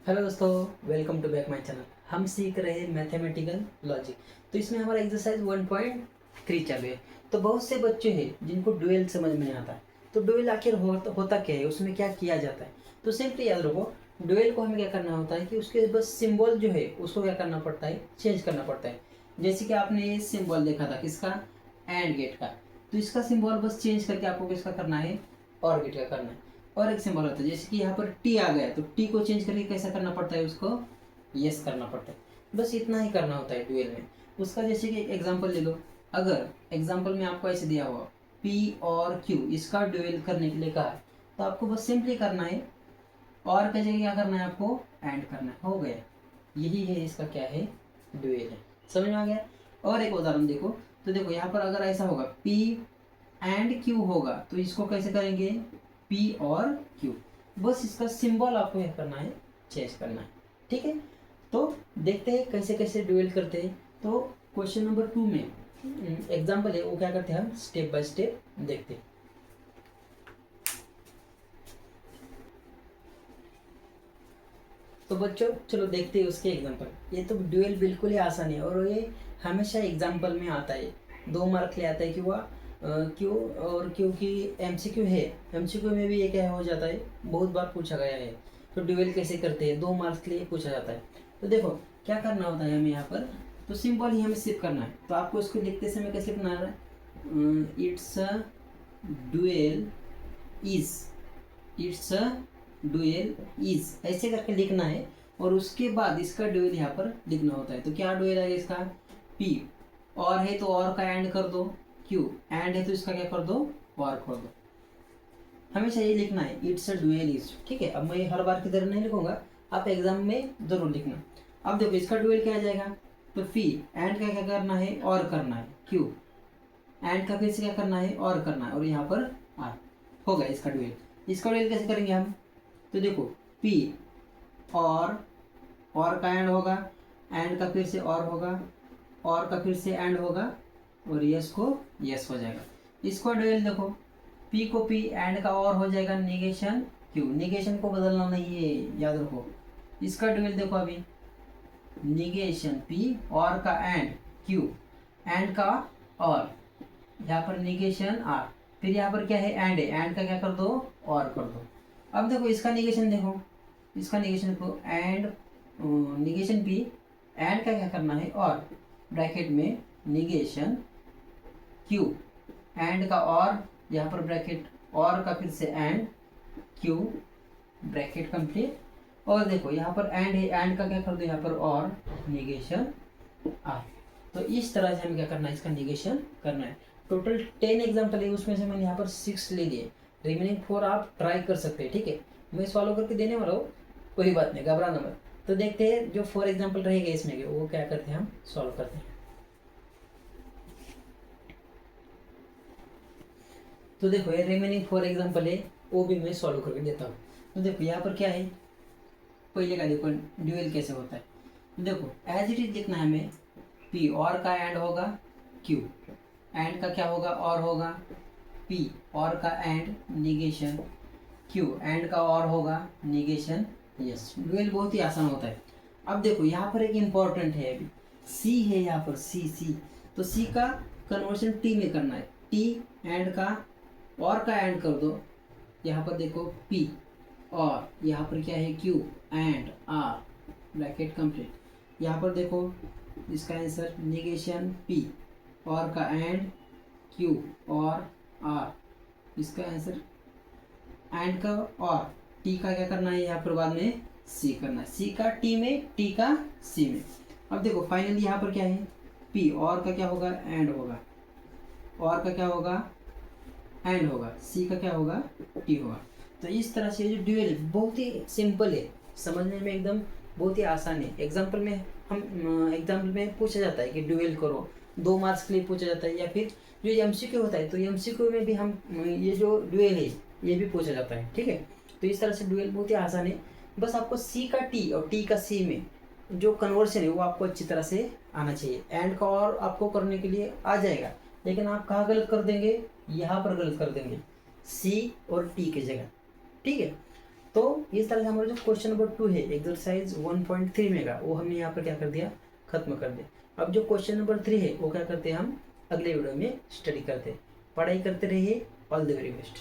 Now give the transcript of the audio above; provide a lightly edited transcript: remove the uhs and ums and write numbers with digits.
Hello दोस्तों, welcome to back my channel. हम सीख रहे हैं मैथमेटिकल लॉजिक। तो इसमें हमारा एक्सरसाइज 1.3 चल रही है। तो बहुत से बच्चे हैं जिनको डुएल समझ में नहीं आता है। तो डुएल आखिर होता क्या है, उसमें क्या किया जाता है। तो सिंपली याद रखो, डुएल को हमें क्या करना होता है कि उसके बस सिंबल जो है उसको क्या करना पड़ता है, चेंज करना पड़ता है। जैसे कि आपने ये सिंबल देखा था किसका, एंड गेट का। तो इसका सिंबल बस चेंज करके आपको किसका करना है, और गेट का करना है। और एक सिंबल होता है, जैसे कि यहाँ पर टी आ गया तो टी को चेंज करके कैसा करना पड़ता है, उसको यस करना पड़ता है। बस इतना ही करना होता है डुएल में। उसका जैसे कि एक एग्जांपल ले लो। अगर एग्जांपल में आपको ऐसे दिया हुआ पी और क्यू, इसका डुएल करने के लिए कहा है, तो आपको बस सिंपली करना है, और की जगह क्या करना है, आपको एंड करना है, हो गया। यही है इसका क्या है, डुएल है। समझ में आ गया। और एक उदाहरण देखो। तो देखो यहाँ पर अगर ऐसा होगा पी एंड क्यू होगा, तो इसको कैसे करेंगे, पी और क्यू। बस इसका सिंबल आपको यह करना है, चेंज करना है। ठीक है। तो देखते हैं कैसे कैसे डुएल करते हैं। तो क्वेश्चन नंबर 2 में एग्जाम्पल है, वो क्या करते हैं, हम स्टेप बाय स्टेप देखते हैं। तो बच्चों चलो देखते हैं उसके एग्जाम्पल। ये तो ड्यूएल बिल्कुल ही आसान है, और ये हमेशा एग्जाम्पल में आता है। 2 मार्क ले आता है कि वह क्यों, और क्योंकि एमसीक्यू है, एमसीक्यू में भी ये क्या हो जाता है, बहुत बार पूछा गया है। तो ड्यूएल कैसे करते हैं, 2 मार्क्स के लिए पूछा जाता है। तो देखो क्या करना होता है हमें यहाँ पर। तो सिंपल ही हमें सिर्फ करना है। तो आपको इसको लिखते समय कैसे लिखना है, it's a dual is, it's a dual is, ऐसे करके लिखना है। और उसके बाद इसका डुएल यहाँ पर लिखना होता है। तो क्या डुएल है इसका, पी, और है तो और का एंड कर दो, क्यू एंड है तो इसका क्या कर दो, और कर दो। हमेशा ये लिखना है, इट्स अ डुएल इज। ठीक है। अब मैं हर बार की तरह नहीं लिखूंगा, आप एग्जाम में जरूर लिखना। अब देखो इसका डुएल क्या आ जाएगा, तो पी एंड का क्या करना है, और करना है, क्यू एंड का फिर से क्या करना है, और करना है, और यहाँ पर आर। हो गया इसका डुएल। इसका डुएल कैसे करेंगे हम। तो देखो P और का एंड होगा, एंड का फिर से और का फिर से एंड होगा, और यस को यस हो जाएगा। इसको डुएल देखो, P को P एंड का और हो जाएगा, निगेशन Q, निगेशन को बदलना नहीं है, याद रखो। इसका डुएल देखो अभी, निगेशन P और का एंड Q एंड का और, यहाँ पर निगेशन R, फिर यहाँ पर क्या है, एंड है, एंड का क्या कर दो, और कर दो। अब देखो इसका निगेशन देखो, इसका निगेशन को एंड, निगेशन पी एंड का क्या करना है, और ब्रैकेट में निगेशन क्यू एंड का और, यहाँ पर ब्रैकेट और का फिर से एंड, क्यू ब्रैकेट कंप्लीट। और देखो यहाँ पर एंड है, एंड का क्या कर दो यहाँ पर, और निगेशन आर। तो इस तरह से हमें क्या करना है, इसका निगेशन करना है। टोटल 10 एग्जाम्पल है, उसमें से मैंने यहाँ पर 6 ले लिए, रिमेनिंग 4 आप ट्राई कर सकते हैं। ठीक है। मैं सॉल्व करके देने वाला हूँ, कोई बात नहीं, घबराना मत। तो देखते हैं जो 4 एग्जाम्पल रहेंगे इसमें के, वो क्या करते हैं, हम सॉल्व करते हैं। तो देखो ये रिमेनिंग 4 एग्जाम्पल है, वो भी मैं सॉल्व करके देता हूँ। तो देखो यहाँ पर क्या है, पहले का देखो ड्यूएल कैसे होता है। तो देखो एज इट इज लिखना है हमें, पी और का एंड होगा, क्यू एंड का क्या होगा, और होगा, पी और का एंड निगेशन क्यू एंड का और होगा, निगेशन यस। ड्यूएल बहुत ही आसान होता है। अब देखो यहाँ पर एक इम्पॉर्टेंट है, अभी सी है यहाँ पर, सी। तो सी का कन्वर्शन टी में करना है, टी एंड का और का एंड कर दो, यहाँ पर देखो पी, और यहाँ पर क्या है, q and r bracket complete. यहाँ पर देखो इसका आंसर निगेशन पी और का एंड, क्यू और आर, इसका आंसर एंड का और, टी का क्या करना है, यहाँ पर बाद में सी करना है, सी का टी में, टी का सी में। अब देखो फाइनली यहाँ पर क्या है, पी और का क्या होगा, एंड होगा, और का क्या होगा, एंड होगा, सी का क्या होगा, टी होगा। तो इस तरह से जो ड्यूएल बहुत ही सिंपल है, समझने में एकदम बहुत ही आसान है। एग्जाम्पल में हम एग्जाम्पल में पूछा जाता है कि ड्यूएल करो, 2 मार्क्स के लिए पूछा जाता है, या फिर जो एमसीक्यू होता है तो एमसीक्यू में भी हम ये जो ड्यूएल है ये भी पूछा जाता है। ठीक है। तो इस तरह से ड्यूएल बहुत ही आसान है। बस आपको सी का टी और टी का सी में जो कन्वर्शन है वो आपको अच्छी तरह से आना चाहिए। एंड का और आपको करने के लिए आ जाएगा, लेकिन आप कहाँ गलत कर देंगे, यहाँ पर गलत कर देंगे, सी और टी की जगह। ठीक है। तो इस तरह से हमारा जो क्वेश्चन नंबर 2 है एक्सरसाइज 1.3 में का, वो हमने यहाँ पर क्या कर दिया, खत्म कर दिया। अब जो क्वेश्चन नंबर 3 है वो क्या करते हैं हम अगले वीडियो में स्टडी करते हैं। पढ़ाई करते रहिए। All the very best.